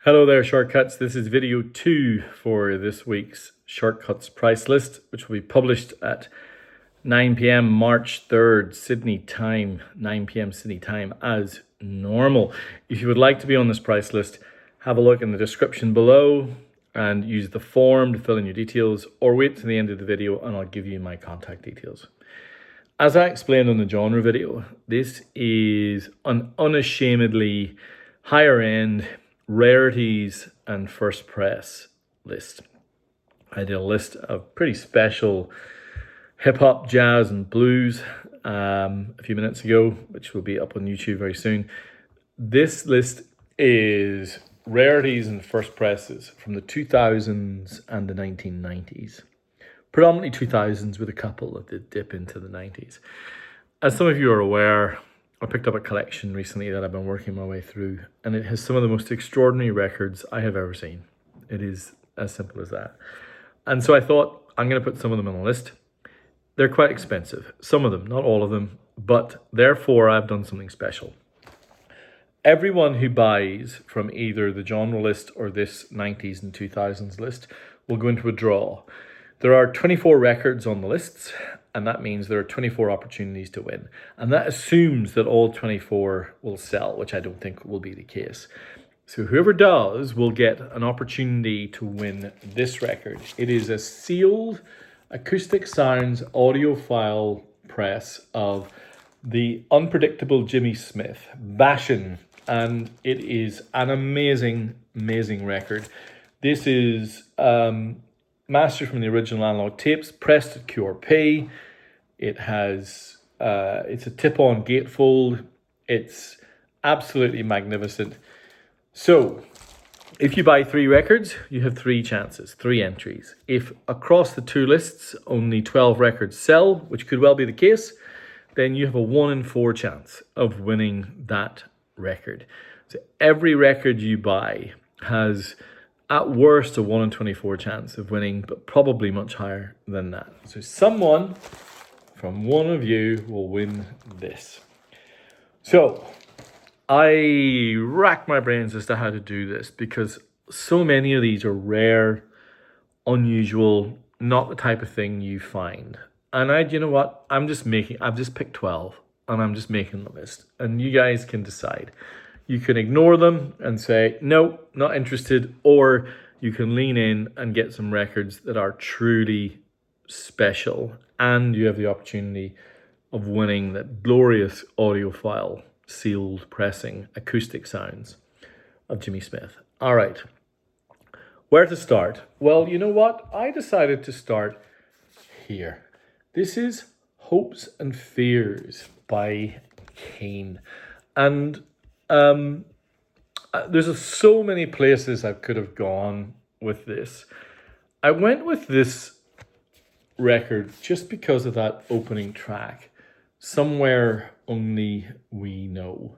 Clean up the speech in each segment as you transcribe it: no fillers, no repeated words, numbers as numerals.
Hello there, Shortcuts. This is video 2 for this week's Shortcuts price list, which will be published at 9 p.m. March 3rd, Sydney time, 9 p.m. Sydney time, as normal. If you would like to be on this price list, have a look in the description below and use the form to fill in your details, or wait to the end of the video and I'll give you my contact details. As I explained on the genre video, this is an unashamedly higher end rarities and first press list. I did a list of pretty special hip-hop, jazz and blues a few minutes ago, which will be up on YouTube very soon. This list is rarities and first presses from the 2000s and the 1990s. Predominantly 2000s with a couple that did dip into the 90s. As some of you are aware, I picked up a collection recently that I've been working my way through, and it has some of the most extraordinary records I have ever seen. It is as simple as that. And so I thought I'm going to put some of them on the list. They're quite expensive, some of them, not all of them, but therefore I've done something special. Everyone who buys from either the genre list or this 90s and 2000s list will go into a draw. There are 24 records on the lists, and that means there are 24 opportunities to win. And that assumes that all 24 will sell, which I don't think will be the case. So whoever does will get an opportunity to win this record. It is a sealed Acoustic Sounds audiophile press of the unpredictable Jimmy Smith, Bashin', and it is an amazing, amazing record. This is mastered from the original analog tapes, pressed at QRP. It has, it's a tip-on gatefold. It's absolutely magnificent. So, if you buy 3 records, you have 3 chances, 3 entries. If across the 2 lists only 12 records sell, which could well be the case, then you have a 1 in 4 chance of winning that record. So every record you buy has at worst a 1 in 24 chance of winning, but probably much higher than that. So someone from one of you will win this. So I racked my brains as to how to do this because so many of these are rare, unusual, not the type of thing you find. And you know what? I've just picked 12 and I'm just making the list. And you guys can decide. You can ignore them and say, no, not interested. Or you can lean in and get some records that are truly special. And you have the opportunity of winning that glorious audiophile sealed pressing Acoustic Sounds of Jimmy Smith. All right. Where to start? Well, you know what? I decided to start here. This is Hopes and Fears by Keane. And there's so many places I could have gone with this. I went with this record just because of that opening track, Somewhere Only We Know,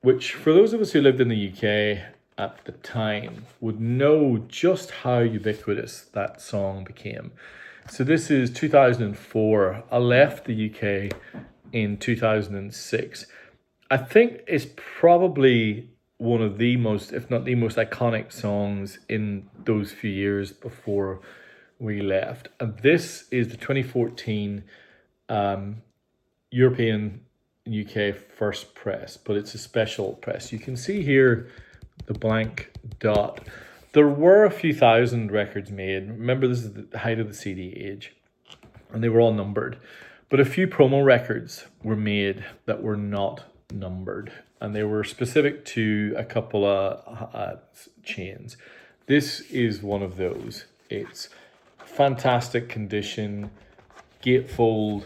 which for those of us who lived in the UK at the time would know just how ubiquitous that song became. So this is 2004. I left the UK in 2006. I think it's probably one of the most, if not the most iconic songs in those few years before we left. And this is the 2014 European UK first press, but it's a special press. You can see here the blank dot. There were a few thousand records made. Remember, this is the height of the CD age, and they were all numbered. But a few promo records were made that were not numbered, and they were specific to a couple of chains. This is one of those. It's fantastic condition, gatefold,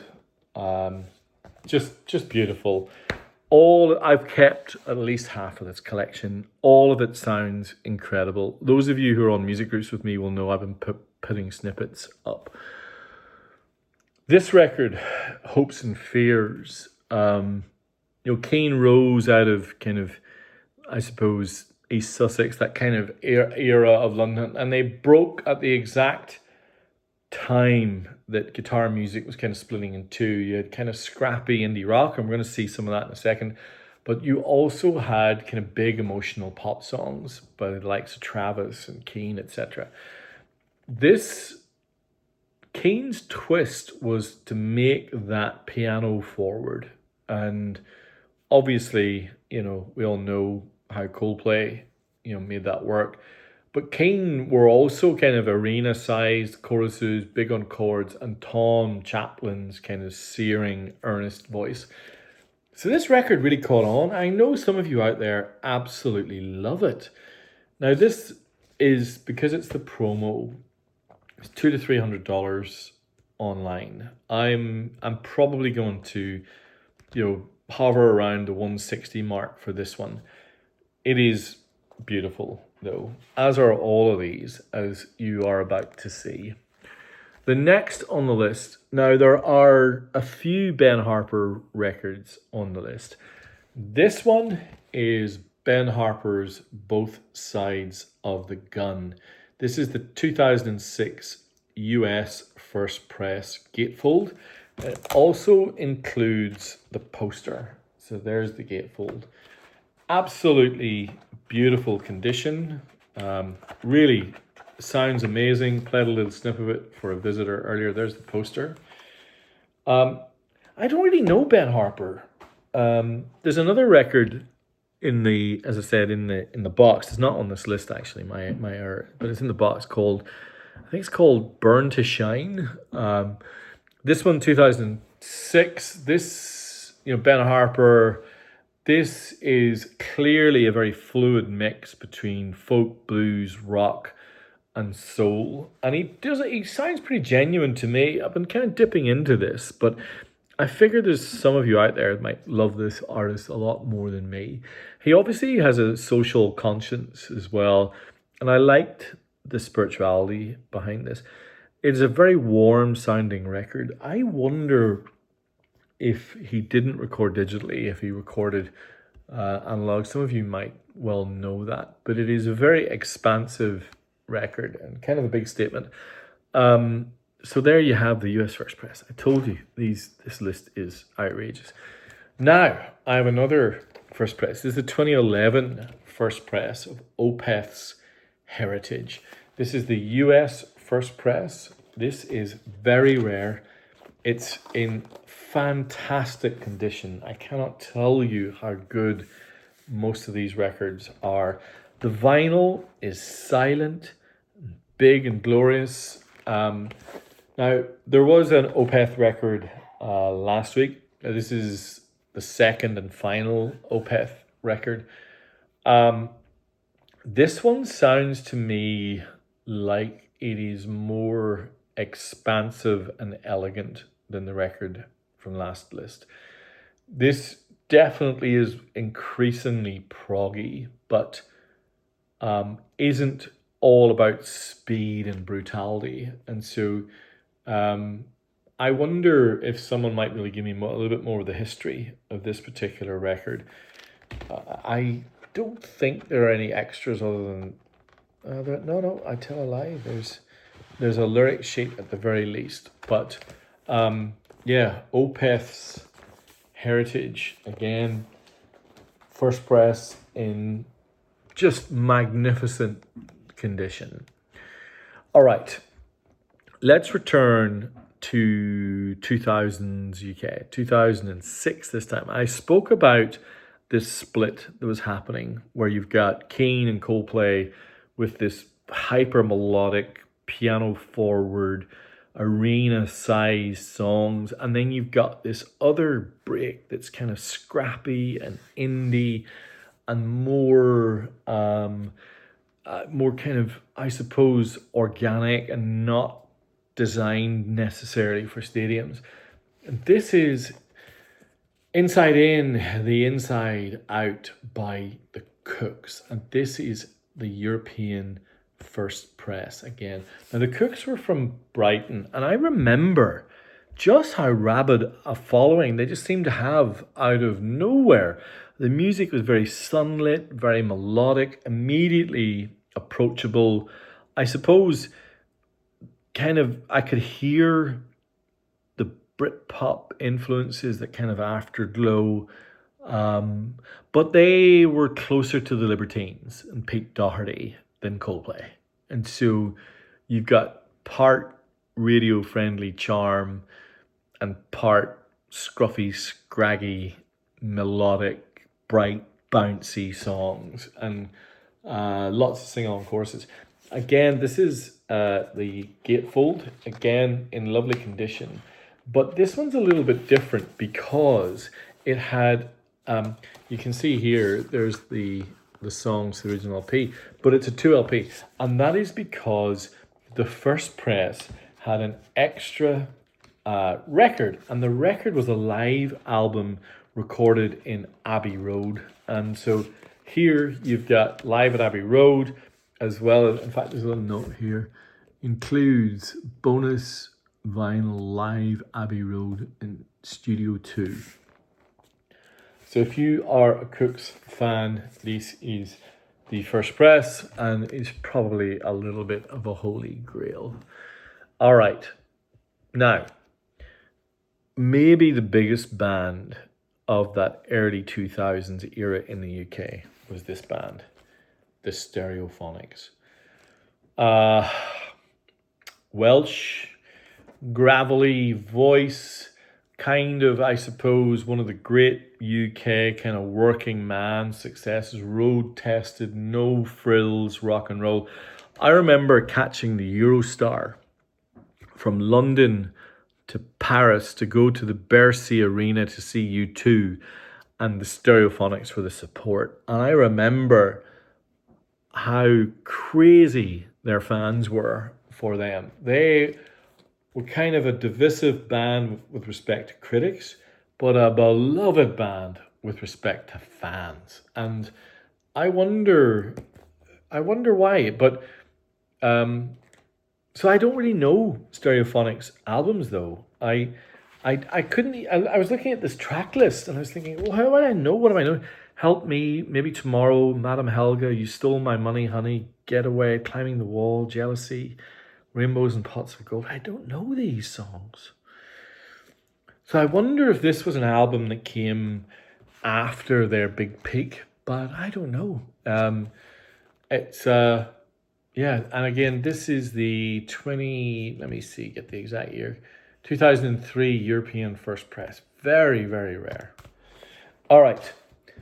just beautiful. I've kept at least half of this collection. All of it sounds incredible. Those of you who are on music groups with me will know I've been putting snippets up. This record, Hopes and Fears, Keane rose out of kind of, I suppose, East Sussex, that kind of era of London, and they broke at the exact time that guitar music was kind of splitting in two. You had kind of scrappy indie rock, and we're going to see some of that in a second, But you also had kind of big emotional pop songs by the likes of Travis and Keane, etc. This Kane's twist was to make that piano forward. And obviously, we all know how Coldplay, made that work. But Keane were also kind of arena-sized choruses, big on chords, and Tom Chaplin's kind of searing, earnest voice. So this record really caught on. I know some of you out there absolutely love it. Now this is, because it's the promo, it's $200 to $300 online. I'm probably going to, hover around the 160 mark for this one. It is beautiful though, as are all of these, as you are about to see. The next on the list, now there are a few Ben Harper records on the list. This one is Ben Harper's Both Sides of the Gun. This is the 2006 US First Press gatefold. It also includes the poster. So there's the gatefold. Absolutely beautiful condition. Really sounds amazing. Played a little snip of it for a visitor earlier. There's the poster. I don't really know Ben Harper. There's another record in the, as I said, in the box. It's not on this list actually, my error, but it's in the box called, I think it's called Burn to Shine. This one, 2006. This, Ben Harper. This is clearly a very fluid mix between folk, blues, rock, and soul. And he sounds pretty genuine to me. I've been kind of dipping into this, but I figure there's some of you out there that might love this artist a lot more than me. He obviously has a social conscience as well, and I liked the spirituality behind this. It's a very warm sounding record. I wonder if he didn't record digitally, if he recorded analog. Some of you might well know that, but it is a very expansive record and kind of a big statement. So there you have the US First Press. I told you this list is outrageous. Now I have another First Press. This is the 2011 First Press of Opeth's Heritage. This is the US First Press. This is very rare. It's in fantastic condition. I cannot tell you how good most of these records are. The vinyl is silent, big and glorious. Now, there was an Opeth record last week. This is the second and final Opeth record. This one sounds to me like it is more expansive and elegant than the record from last list. This definitely is increasingly proggy, but isn't all about speed and brutality. And so I wonder if someone might really give me a little bit more of the history of this particular record. I don't think there are any extras other than no, I tell a lie. There's a lyric sheet at the very least, but yeah, Opeth's Heritage, again, First Press in just magnificent condition. All right, let's return to 2000s UK, 2006 this time. I spoke about this split that was happening where you've got Keane and Coldplay with this hyper melodic, piano forward, arena sized songs, and then you've got this other break that's kind of scrappy and indie and more kind of, I suppose, organic and not designed necessarily for stadiums. And this is Inside In, the Inside Out by the Kooks, and this is the European First Press again. Now the Kooks were from Brighton, and I remember just how rabid a following they just seemed to have out of nowhere. The music was very sunlit, very melodic, immediately approachable. I suppose kind of I could hear the Britpop influences, that kind of afterglow. But they were closer to the Libertines and Pete Doherty than Coldplay. And so you've got part radio-friendly charm and part scruffy, scraggy, melodic, bright, bouncy songs, and lots of sing-along choruses. Again, this is the gatefold, again in lovely condition, but this one's a little bit different because it had, you can see here, there's the songs, the original LP, but it's a 2 LP, and that is because the first press had an extra record, and the record was a live album recorded in Abbey Road. And so here you've got live at Abbey Road, as well as, in fact, there's a little note here, includes bonus vinyl live Abbey Road in Studio 2. So if you are a Kooks fan, this is the first press, and it's probably a little bit of a holy grail. All right, now, maybe the biggest band of that early 2000s era in the UK was this band, the Stereophonics. Welsh, gravelly voice, kind of, I suppose, one of the great UK kind of working man successes, road tested, no frills rock and roll. I remember catching the Eurostar from London to Paris to go to the Bercy Arena to see U2, and the Stereophonics for the support. And I remember how crazy their fans were for them. They were kind of a divisive band with respect to critics, but a beloved band with respect to fans. And I wonder why. But so I don't really know Stereophonics albums though. I couldn't. I was looking at this track list and I was thinking, well, how would I know? What do I know? Help Me, Maybe Tomorrow, Madam Helga, You Stole My Money, Honey, Getaway, Climbing the Wall, Jealousy, Rainbows and Pots of Gold. I don't know these songs. So I wonder if this was an album that came after their big peak, but I don't know. It's yeah, and again, this is the let me see, get the exact year, 2003 European first press. Very, very rare. All right,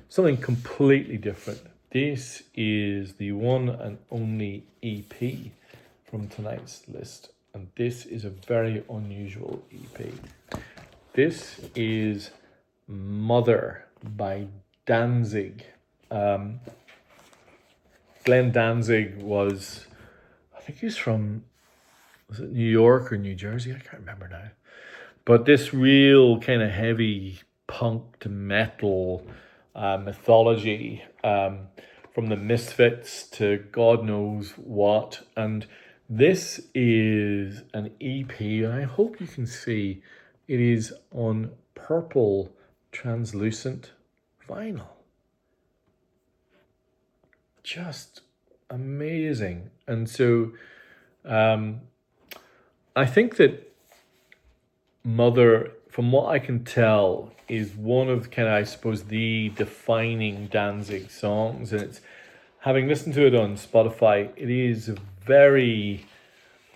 something completely different. This is the one and only EP from tonight's list, and this is a very unusual EP. This is Mother by Danzig. Glenn Danzig was, I think he's from, was it New York or New Jersey? I can't remember now. But this real kind of heavy punk to metal mythology, from the Misfits to God knows what. And this is an EP, and I hope you can see it is on purple translucent vinyl. Just amazing. And so I think that Mother, from what I can tell, is one of kind of, I suppose, the defining Danzig songs. And it's, having listened to it on Spotify, it is very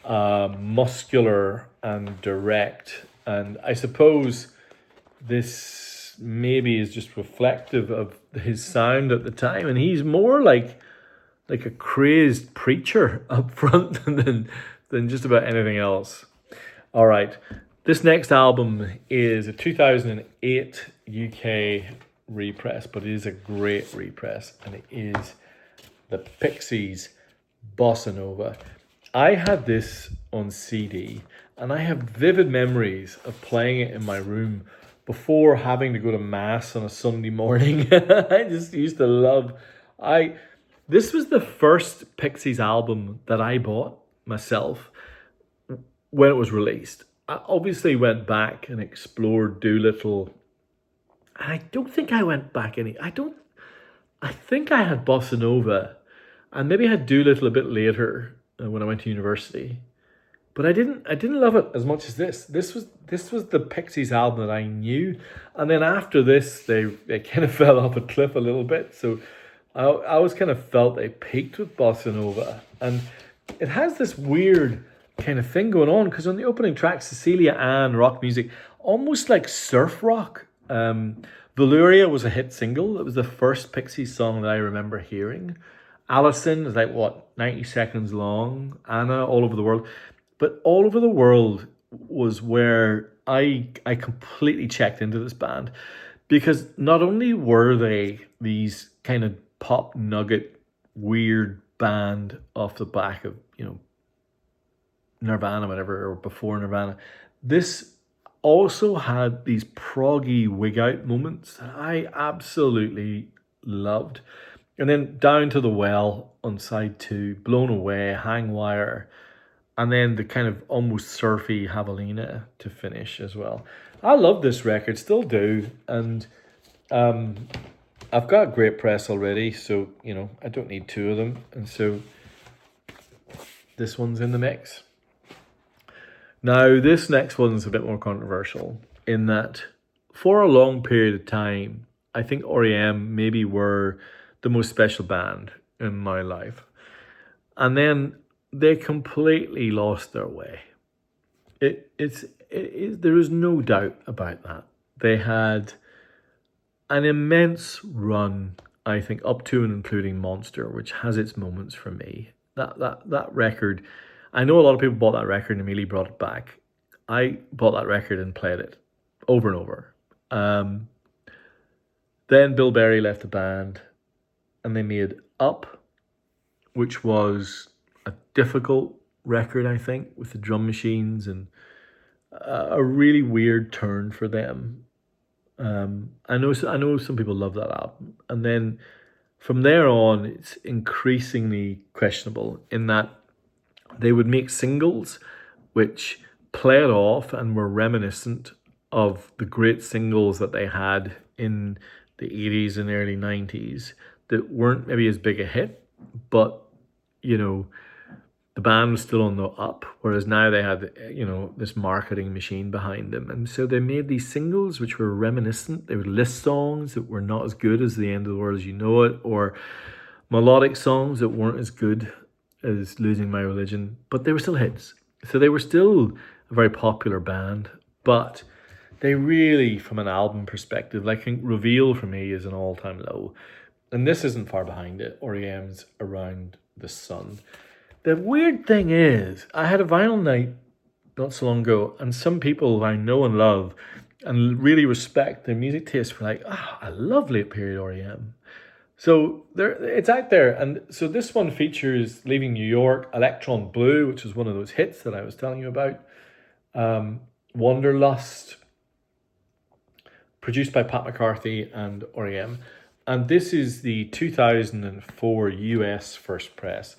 muscular and direct. And I suppose this maybe is just reflective of his sound at the time. And he's more like a crazed preacher up front than just about anything else. All right. This next album is a 2008 UK repress, but it is a great repress, and it is the Pixies' Bossa Nova. I had this on CD, and I have vivid memories of playing it in my room before having to go to Mass on a Sunday morning. I just used to love... This was the first Pixies album that I bought myself when it was released. I obviously went back and explored Doolittle. And I don't think I went back any... I think I had Bossa Nova, and maybe I had Doolittle a bit later when I went to university. but I didn't love it as much as this. This was the Pixies album that I knew, and then after this, they kind of fell off a cliff a little bit. So I always kind of felt they peaked with Bossa Nova, and it has this weird kind of thing going on because on the opening track, Cecilia Ann rock music, almost like surf rock. Valuria was a hit single. It was the first Pixies song that I remember hearing. Allison is like, what, 90 seconds long. Anna, All Over the World. But All Over the World was where I completely checked into this band, because not only were they these kind of pop nugget weird band off the back of, Nirvana, whatever, or before Nirvana, this also had these proggy wig out moments that I absolutely loved. And then Down to the Well on side 2, Blown Away, Hang Wire, and then the kind of almost surfy Javelina to finish as well. I love this record, still do, and I've got great press already, so I don't need 2 of them, and so this one's in the mix. Now, this next one's a bit more controversial in that for a long period of time, I think REM maybe were the most special band in my life. And then they completely lost their way. There is no doubt about that. They had an immense run, I think, up to and including Monster, which has its moments for me. That record, I know a lot of people bought that record and immediately brought it back. I bought that record and played it over and over. Then Bill Berry left the band and they made Up, which was a difficult record, I think, with the drum machines and a really weird turn for them. I know some people love that album. And then from there on, it's increasingly questionable in that they would make singles which played off and were reminiscent of the great singles that they had in the 80s and early 90s that weren't maybe as big a hit, but, the band was still on the up, whereas now they had, this marketing machine behind them. And so they made these singles which were reminiscent. They were list songs that were not as good as The End of the World As You Know It, or melodic songs that weren't as good as Losing My Religion, but they were still hits. So they were still a very popular band, but they really, from an album perspective, like Reveal for me is an all-time low. And this isn't far behind it. REM's Around the Sun. The weird thing is, I had a vinyl night not so long ago, and some people I know and love and really respect their music taste were like, I love late period REM. So it's out there. And so this one features Leaving New York, Electron Blue, which is one of those hits that I was telling you about, Wanderlust, produced by Pat McCarthy and REM. And this is the 2004 US first press.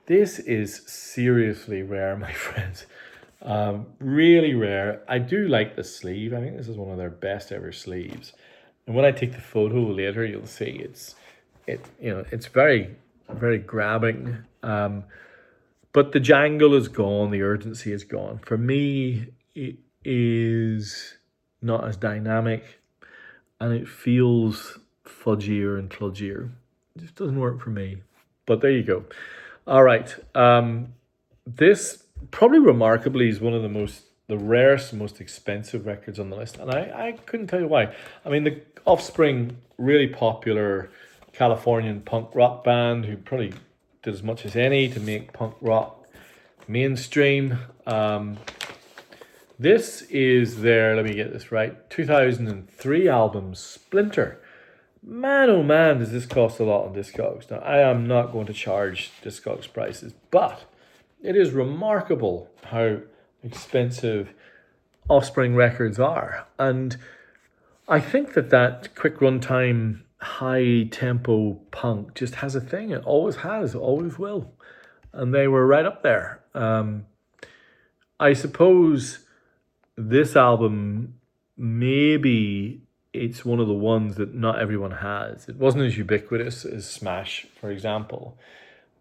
This is seriously rare, my friends. Really rare. I do like the sleeve. I think this is one of their best ever sleeves. And when I take the photo later, you'll see it's very, very grabbing. But the jangle is gone. The urgency is gone. For me, it is not as dynamic, and it feels fudgier and kludgier. It just doesn't work for me. But there you go. All right. This probably remarkably is one of the rarest, most expensive records on the list. And I couldn't tell you why. I mean, the Offspring, really popular Californian punk rock band who probably did as much as any to make punk rock mainstream. This is their, let me get this right, 2003 album, Splinter. Man, oh man, does this cost a lot on Discogs. Now, I am not going to charge Discogs prices, but it is remarkable how expensive Offspring records are. And I think that quick runtime, high tempo punk just has a thing. It always has, always will. And they were right up there. I suppose this album, maybe it's one of the ones that not everyone has. It wasn't as ubiquitous as Smash, for example.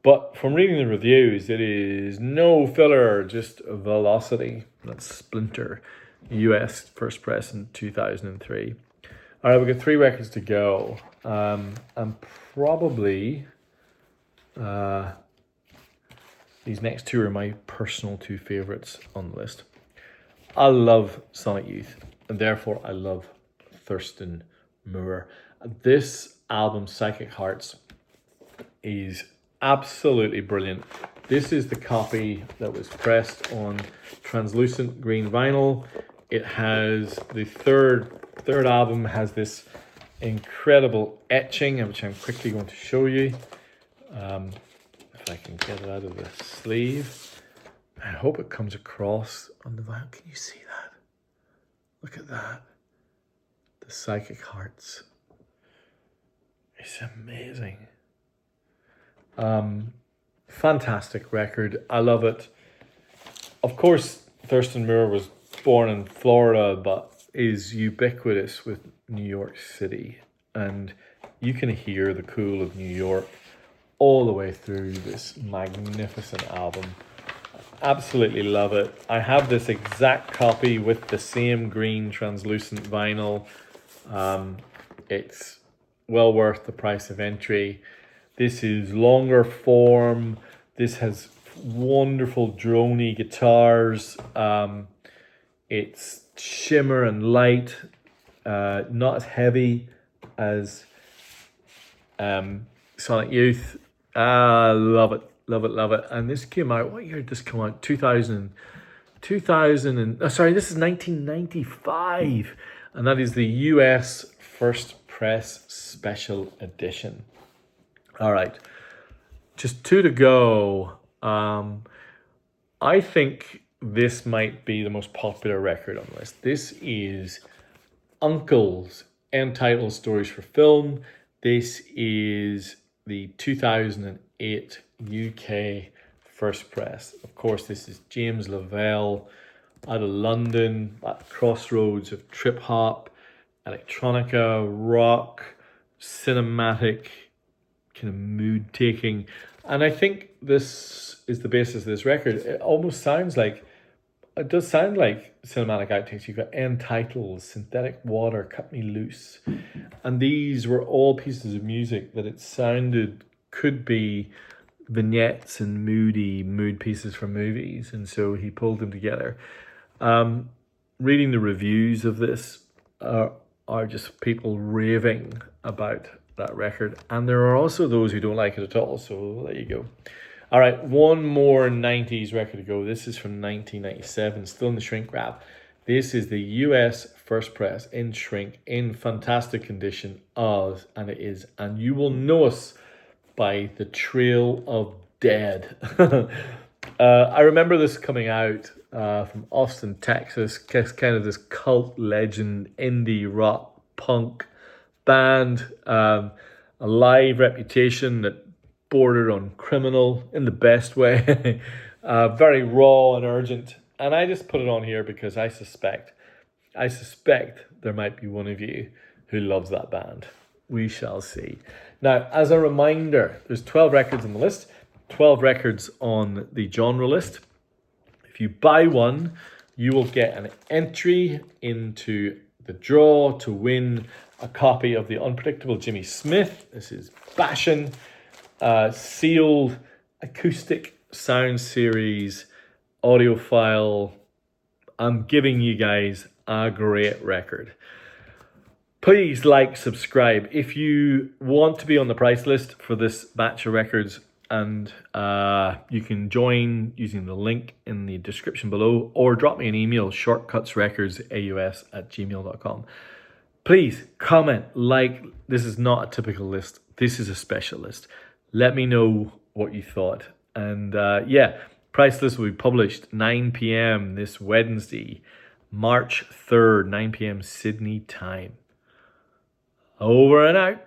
But from reading the reviews, it is no filler, just velocity. That's Splinter, US first press in 2003. All right, we've got 3 records to go. And probably these next 2 are my personal 2 favorites on the list. I love Sonic Youth, and therefore I love Thurston Moore. This album, Psychic Hearts, is absolutely brilliant. This is the copy that was pressed on translucent green vinyl. It has the third album has this incredible etching, which I'm quickly going to show you. If I can get it out of the sleeve. I hope it comes across on the vinyl. Can you see that? Look at that. The Psychic Hearts. It's amazing. Fantastic record. I love it. Of course, Thurston Moore was born in Florida, but is ubiquitous with New York City. And you can hear the cool of New York all the way through this magnificent album. Absolutely love it. I have this exact copy with the same green translucent vinyl. It's well worth the price of entry. This is longer form. This has wonderful droney guitars. It's shimmer and light, not as heavy as Sonic Youth. Love it, love it, love it. And this came out, what year did this come out? 2000 sorry, this is 1995. And that is the US First Press Special Edition. All right, just 2 to go. I think this might be the most popular record on the list. This is UNKLE's Entitled Stories for Film. This is the 2008 UK first press. Of course, this is James Lavelle out of London, at crossroads of trip hop, electronica, rock, cinematic, kind of mood taking. And I think this is the basis of this record. It almost sounds like, it does sound like cinematic outtakes. You've got Entitled, Synthetic Water, Cut Me Loose. And these were all pieces of music that it sounded could be vignettes and mood pieces from movies. And so he pulled them together. Reading the reviews of this are just people raving about that record. And there are also those who don't like it at all. So there you go. All right, one more 90s record to go. This is from 1997, still in the shrink wrap. This is the US first press in shrink, in fantastic condition of, and it is, and you will know us by The Trail of Dead. I remember this coming out from Austin, Texas, kind of this cult legend, indie rock, punk band, a live reputation that bordered on criminal in the best way, very raw and urgent. And I just put it on here because I suspect there might be one of you who loves that band. We shall see. Now, as a reminder, there's 12 records on the list, 12 records on the genre list. If you buy one, you will get an entry into the draw to win a copy of the Unpredictable Jimmy Smith. This is Bashin', sealed acoustic sound series audiophile. I'm giving you guys a great record. Please like, subscribe. If you want to be on the price list for this batch of records, and you can join using the link in the description below, or drop me an email, shortcutsrecordsaus@gmail.com. Please comment, like. This is not a typical list. This is a special list. Let me know what you thought. And price list will be published 9 p.m. this Wednesday, March 3rd, 9 p.m. Sydney time. Over and out.